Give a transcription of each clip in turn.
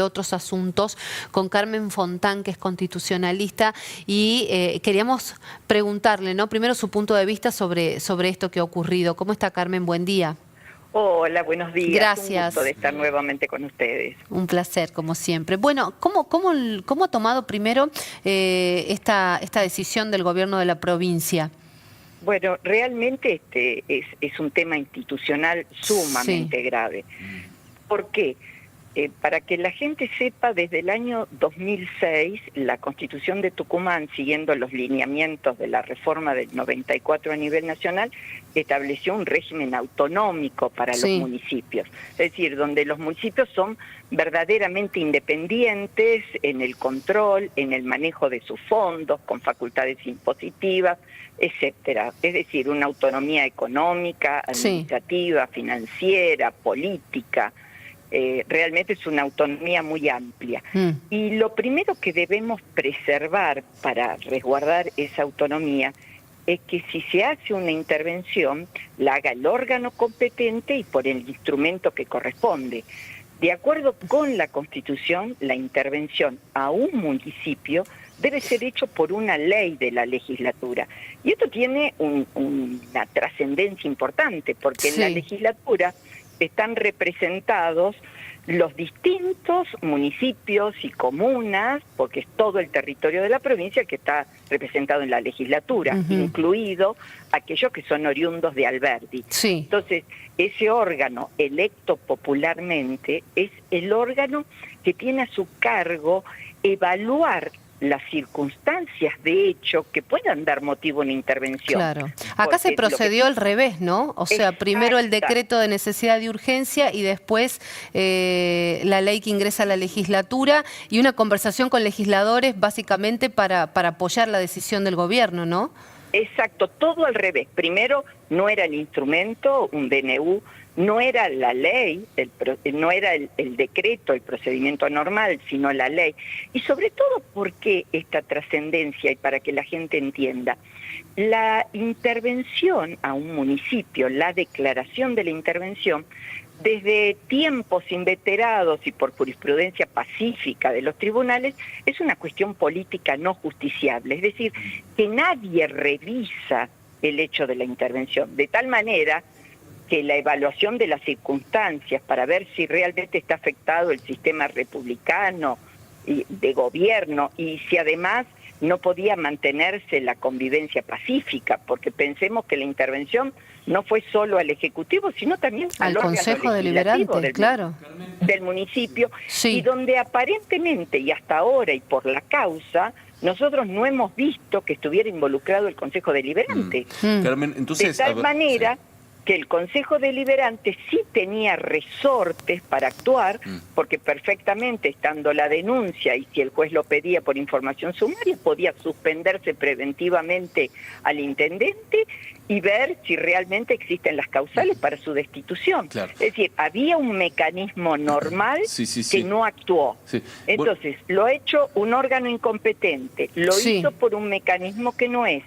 otros asuntos con Carmen Fontán, que es constitucionalista, y queríamos preguntarle, ¿no? Primero su punto de vista sobre esto que ha ocurrido. ¿Cómo está, Carmen? Buen día. Hola, buenos días. Gracias. Un gusto de estar nuevamente con ustedes. Un placer, como siempre. Bueno, ¿cómo ha tomado primero esta decisión del gobierno de la provincia? Bueno, realmente es un tema institucional sumamente grave. ¿Por qué? Para que la gente sepa, desde el año 2006, la Constitución de Tucumán, siguiendo los lineamientos de la reforma del 94 a nivel nacional, estableció un régimen autonómico para los municipios. Es decir, donde los municipios son verdaderamente independientes en el control, en el manejo de sus fondos, con facultades impositivas, etcétera. Es decir, una autonomía económica, administrativa, financiera, política. Realmente es una autonomía muy amplia. Y lo primero que debemos preservar para resguardar esa autonomía es que si se hace una intervención, la haga el órgano competente y por el instrumento que corresponde. De acuerdo con la Constitución, la intervención a un municipio debe ser hecho por una ley de la legislatura. Y esto tiene una trascendencia importante, porque en la legislatura están representados los distintos municipios y comunas, porque es todo el territorio de la provincia que está representado en la legislatura, incluido aquellos que son oriundos de Alberdi. Entonces, ese órgano electo popularmente es el órgano que tiene a su cargo evaluar las circunstancias de hecho que puedan dar motivo a una intervención. Claro. Acá se procedió al revés, ¿no? O sea, primero el decreto de necesidad de urgencia y después la ley que ingresa a la legislatura y una conversación con legisladores básicamente para apoyar la decisión del gobierno, ¿no? Exacto, todo al revés. Primero no era el instrumento, un DNU, no era la ley, no era el decreto, el procedimiento normal, sino la ley. Y sobre todo, ¿por qué esta trascendencia? Y para que la gente entienda. La intervención a un municipio, la declaración de la intervención, desde tiempos inveterados y por jurisprudencia pacífica de los tribunales, es una cuestión política no justiciable. Es decir, que nadie revisa el hecho de la intervención, de tal manera que la evaluación de las circunstancias para ver si realmente está afectado el sistema republicano de gobierno y si además no podía mantenerse la convivencia pacífica, porque pensemos que la intervención no fue solo al Ejecutivo, sino también al Consejo Deliberante del municipio, y donde aparentemente y hasta ahora y por la causa, nosotros no hemos visto que estuviera involucrado el Consejo Deliberante. Carmen, entonces, de tal manera que el Consejo Deliberante sí tenía resortes para actuar, porque perfectamente, estando la denuncia y si el juez lo pedía por información sumaria, podía suspenderse preventivamente al intendente y ver si realmente existen las causales para su destitución. Es decir, había un mecanismo normal que no actuó. Entonces, lo ha hecho un órgano incompetente, lo hizo por un mecanismo que no es.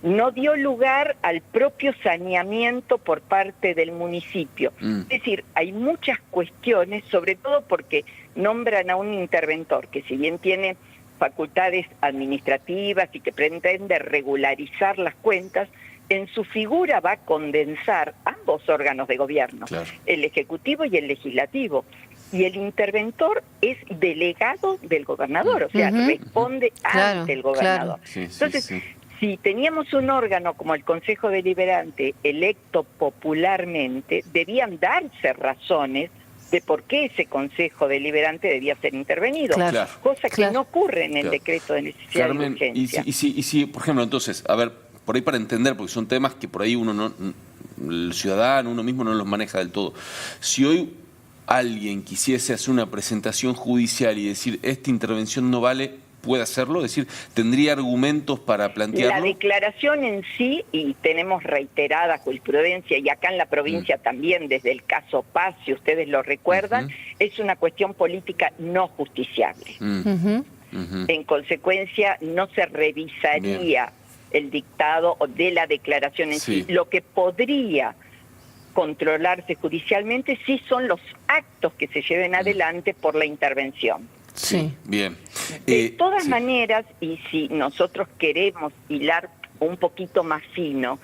No dio lugar al propio saneamiento por parte del municipio. Es decir, hay muchas cuestiones, sobre todo porque nombran a un interventor que si bien tiene facultades administrativas y que pretende regularizar las cuentas, en su figura va a condensar ambos órganos de gobierno, el Ejecutivo y el Legislativo. Y el interventor es delegado del gobernador, o sea, responde ante el gobernador. Entonces, si teníamos un órgano como el Consejo Deliberante electo popularmente, debían darse razones de por qué ese Consejo Deliberante debía ser intervenido, cosa que no ocurre en el decreto de necesidad de urgencia. Y si, por ejemplo, entonces, a ver, por ahí para entender, porque son temas que por ahí uno no, el ciudadano, uno mismo no los maneja del todo. Si hoy alguien quisiese hacer una presentación judicial y decir, esta intervención no vale, ¿puede hacerlo? Es decir, ¿tendría argumentos para plantearlo? La declaración en sí, y tenemos reiterada jurisprudencia, y acá en la provincia también, desde el caso Paz, si ustedes lo recuerdan, es una cuestión política no justiciable. En consecuencia, no se revisaría el dictado de la declaración en sí. Lo que podría controlarse judicialmente, sí son los actos que se lleven adelante por la intervención. Sí, bien. De todas maneras, y si nosotros queremos hilar un poquito más fino,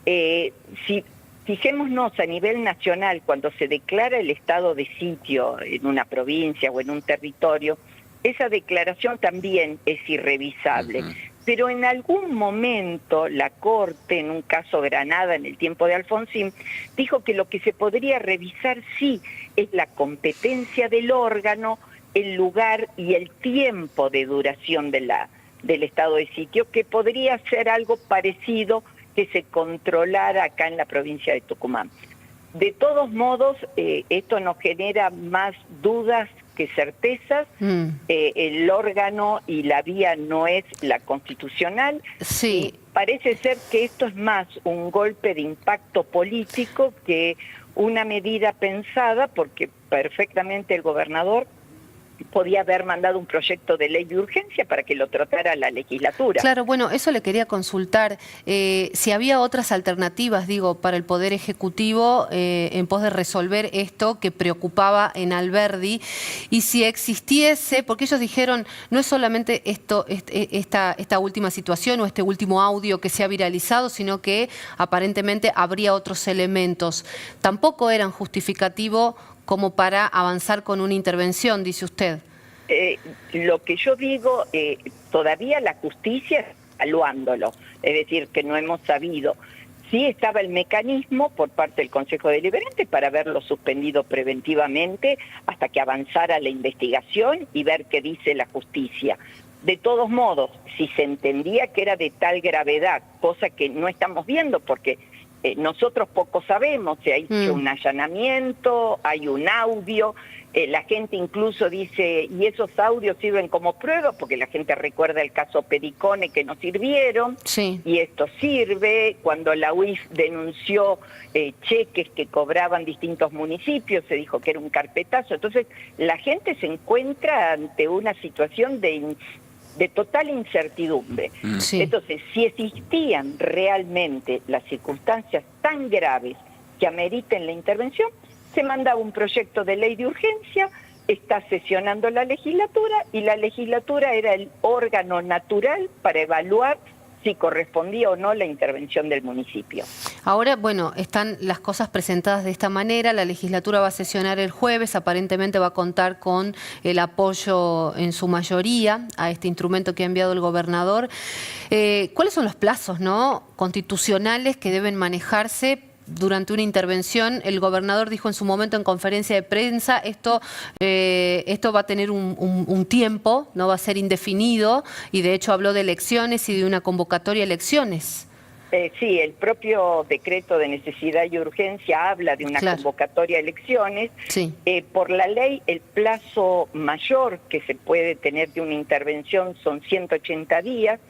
si fijémonos a nivel nacional, cuando se declara el estado de sitio en una provincia o en un territorio, esa declaración también es irrevisable. Pero en algún momento la Corte, en un caso Granada en el tiempo de Alfonsín, dijo que lo que se podría revisar sí es la competencia del órgano, el lugar y el tiempo de duración del estado de sitio, que podría ser algo parecido que se controlara acá en la provincia de Tucumán. De todos modos, esto nos genera más dudas que certezas. El órgano y la vía no es la constitucional. Sí. Y parece ser que esto es más un golpe de impacto político que una medida pensada, porque perfectamente el gobernador podía haber mandado un proyecto de ley de urgencia para que lo tratara la legislatura. Claro, bueno, eso le quería consultar. Si había otras alternativas, digo, para el Poder Ejecutivo en pos de resolver esto que preocupaba en Alberdi, y si existiese, porque ellos dijeron, no es solamente esta última situación o este último audio que se ha viralizado, sino que aparentemente habría otros elementos. Tampoco eran justificativos como para avanzar con una intervención, dice usted. Lo que yo digo, todavía la justicia está evaluándolo, es decir, que no hemos sabido. Sí estaba el mecanismo por parte del Consejo Deliberante para haberlo suspendido preventivamente hasta que avanzara la investigación y ver qué dice la justicia. De todos modos, si se entendía que era de tal gravedad, cosa que no estamos viendo porque nosotros poco sabemos, se ha hecho un allanamiento, hay un audio, la gente incluso dice, y esos audios sirven como prueba, porque la gente recuerda el caso Pericone que no sirvieron, y esto sirve. Cuando la UIF denunció cheques que cobraban distintos municipios, se dijo que era un carpetazo. Entonces, la gente se encuentra ante una situación de total incertidumbre. Entonces, si existían realmente las circunstancias tan graves que ameriten la intervención, se mandaba un proyecto de ley de urgencia, está sesionando la legislatura, y la legislatura era el órgano natural para evaluar si correspondía o no la intervención del municipio. Ahora, bueno, están las cosas presentadas de esta manera, la legislatura va a sesionar el jueves, aparentemente va a contar con el apoyo en su mayoría a este instrumento que ha enviado el gobernador. ¿Cuáles son los plazos, constitucionales que deben manejarse durante una intervención? El gobernador dijo en su momento en conferencia de prensa, esto va a tener un tiempo, no va a ser indefinido, y de hecho habló de elecciones y de una convocatoria a elecciones. Sí, el propio decreto de necesidad y urgencia habla de una convocatoria a elecciones. Por la ley, el plazo mayor que se puede tener de una intervención son 180 días,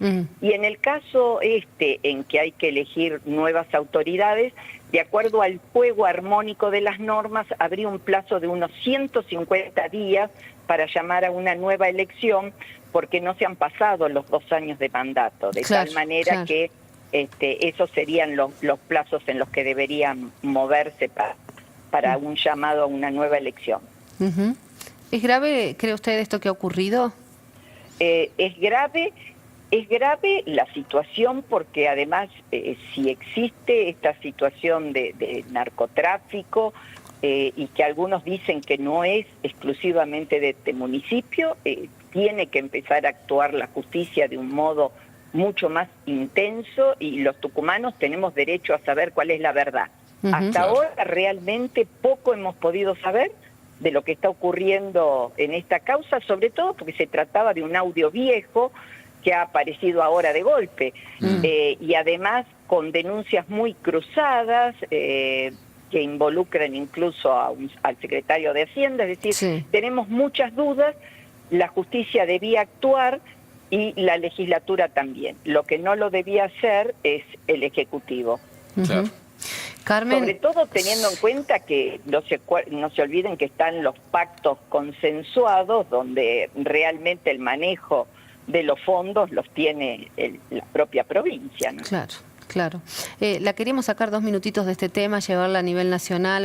y en el caso en que hay que elegir nuevas autoridades, de acuerdo al juego armónico de las normas, habría un plazo de unos 150 días para llamar a una nueva elección, porque no se han pasado los 2 años de mandato, de tal manera que esos serían los plazos en los que deberían moverse para un llamado a una nueva elección. ¿Es grave, cree usted, esto que ha ocurrido? Es grave la situación, porque además si existe esta situación de narcotráfico, y que algunos dicen que no es exclusivamente de este municipio, tiene que empezar a actuar la justicia de un modo mucho más intenso, y los tucumanos tenemos derecho a saber cuál es la verdad. Hasta ahora realmente poco hemos podido saber de lo que está ocurriendo en esta causa, sobre todo porque se trataba de un audio viejo que ha aparecido ahora de golpe, y además con denuncias muy cruzadas, que involucran incluso al secretario de Hacienda. Es decir, tenemos muchas dudas. La justicia debía actuar y la legislatura también. Lo que no lo debía hacer es el Ejecutivo. Carmen, sobre todo teniendo en cuenta que no se olviden que están los pactos consensuados, donde realmente el manejo de los fondos los tiene la propia provincia, ¿no? Claro. Claro. La queríamos sacar 2 minutitos de este tema, llevarla a nivel nacional.